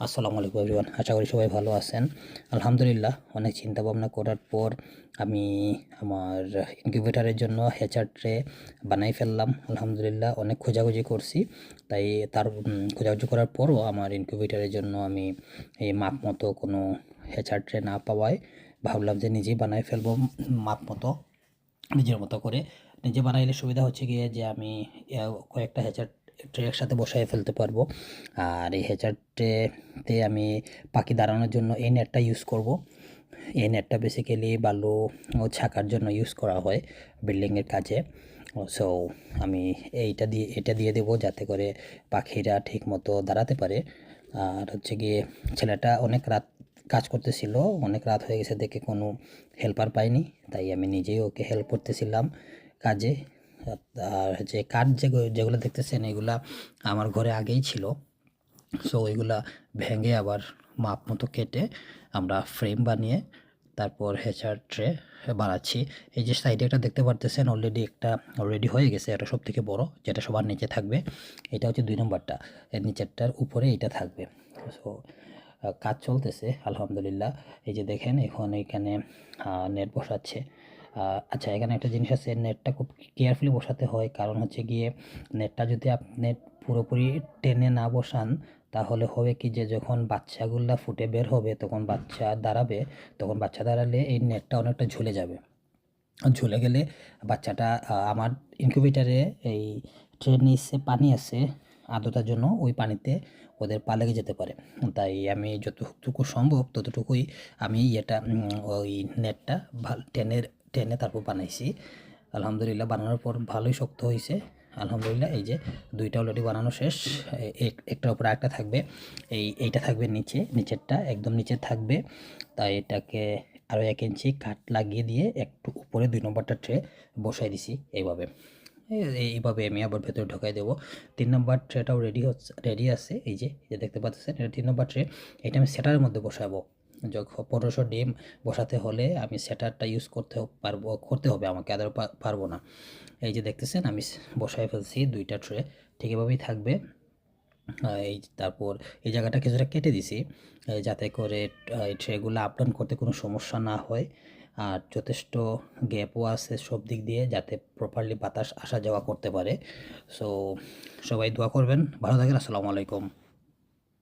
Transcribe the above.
আসসালামু আলাইকুম এভরিওয়ান, আশা করি সবাই ভালো আছেন। আলহামদুলিল্লাহ, অনেক চিন্তা ভাবনা করার পর আমি আমার ইনকিউবেটরের জন্য হ্যাচার ট্রে বানাই ফেললাম। আলহামদুলিল্লাহ, অনেক খোঁজাখুঁজি করছি, তাই তার খোঁজাখুঁজি করার পরও আমার ইনকিউবেটরের জন্য আমি এই মাপ মতো কোনো হ্যাচার ট্রে না পাওয়ায় ভাবলাম যে নিজেই বানাই ফেলবো। মাপ মতো নিজের মতো করে নিজে বানাইলে সুবিধা হচ্ছে গিয়ে যে আমি কয়েকটা হ্যাচার ট্রে একসাথে বসায় ফেলতে পারবো। আর এই হ্যাচার ট্রেতে আমি পাখি দাঁড়ানোর জন্য এই নেটটা ইউজ করব। এই নেটটা বেসিক্যালি বালু ও ছাকার জন্য ইউজ করা হয় বিল্ডিংয়ের কাজে। সো আমি এটা দিয়ে দেবো যাতে করে পাখিরা ঠিক মতো দাঁড়াতে পারে। আর হচ্ছে গিয়ে ছেলেটা অনেক রাত কাজ করতেছিল, অনেক রাত হয়ে গেছে দেখে কোনো হেল্পার পাইনি, তাই আমি নিজেই ওকে হেল্প করতেছিলাম কাজে। আর হচ্ছে কাঠ যেগুলো দেখতেছেন এগুলা আমার ঘরে আগেই ছিল। সো ওইগুলা ভেঙে আবার মাপ মতো কেটে আমরা ফ্রেম বানিয়ে তারপর হ্যাচার ট্রে বানাচ্ছি। এই যে সাইডে একটা দেখতে পারতেছেন অলরেডি একটা রেডি হয়ে গেছে, এটা সব থেকে বড়, যেটা সবার নিচে থাকবে। এটা হচ্ছে 2 নম্বরটা, এর নিচেরটার উপরে এটা থাকবে। সো কাজ চলতেছে আলহামদুলিল্লাহ। এই যে দেখেন এখন এখানে নেট বসাচ্ছে। আচ্ছা, এখানে একটা জিনিস আছে, নেটটা খুব কেয়ারফুলি বসাতে হয়, কারণ হচ্ছে গিয়ে নেটটা যদি আপনি পুরোপুরি টেনে না বসান তাহলে হবে কি যে যখন বাচ্চাগুলা ফুটে বের হবে তখন বাচ্চা দাঁড়ালে এই নেটটা অনেকটা ঝুলে যাবে। ঝুলে গেলে বাচ্চাটা আমার ইনকিউবেটারে এই ট্রের নিচে পানি আছে আর্দ্রতার জন্য, ওই পানিতে ওদের পা লেগে যেতে পারে। তাই আমি যতটুকু সম্ভব ততটুকুই আমি ওই নেটটা টেনে তারপর বানাইছি। আলহামদুলিল্লাহ, বানানোর পর ভালোই শক্ত হয়েছে। আলহামদুলিল্লাহ, এই যে 2টা অলরেডি বানানো শেষ। একটার উপর আরেকটা থাকবে। এইটা থাকবে নিচেরটা একদম নিচে থাকবে। তাই এটাকে আরও 1 ইঞ্চি কাঠ লাগিয়ে দিয়ে একটু উপরে 2 নম্বরটা ট্রে বসাই দিছি এইভাবে। এইভাবে আমি আবার ভেতরে ঢোকাই দেবো। 3 নম্বর ট্রেটাও রেডি আছে। এই যে দেখতে পাচ্ছেন, এটা 3 নম্বর ট্রে। এটা আমি সেটারের মধ্যে বসাবো। যখন 1500 ডিম বসাতে হলে আমি সেটারটা ইউজ করতে হবে আমাকে, আদার পারবো না। এই যে দেখতেছেন আমি বসাই ফেলছি 2টা ট্রে, ঠিক এভাবেই থাকবে। তারপর এই জায়গাটা কিছুটা কেটে দিছি যাতে করে এই ট্রেগুলো আপ ডাউন করতে কোনো সমস্যা না হয়। আর যথেষ্ট গ্যাপও আছে সব দিক দিয়ে যাতে প্রপারলি বাতাস আসা যাওয়া করতে পারে। সো সবাই দোয়া করবেন, ভালো থাকেন। আসসালামু আলাইকুম।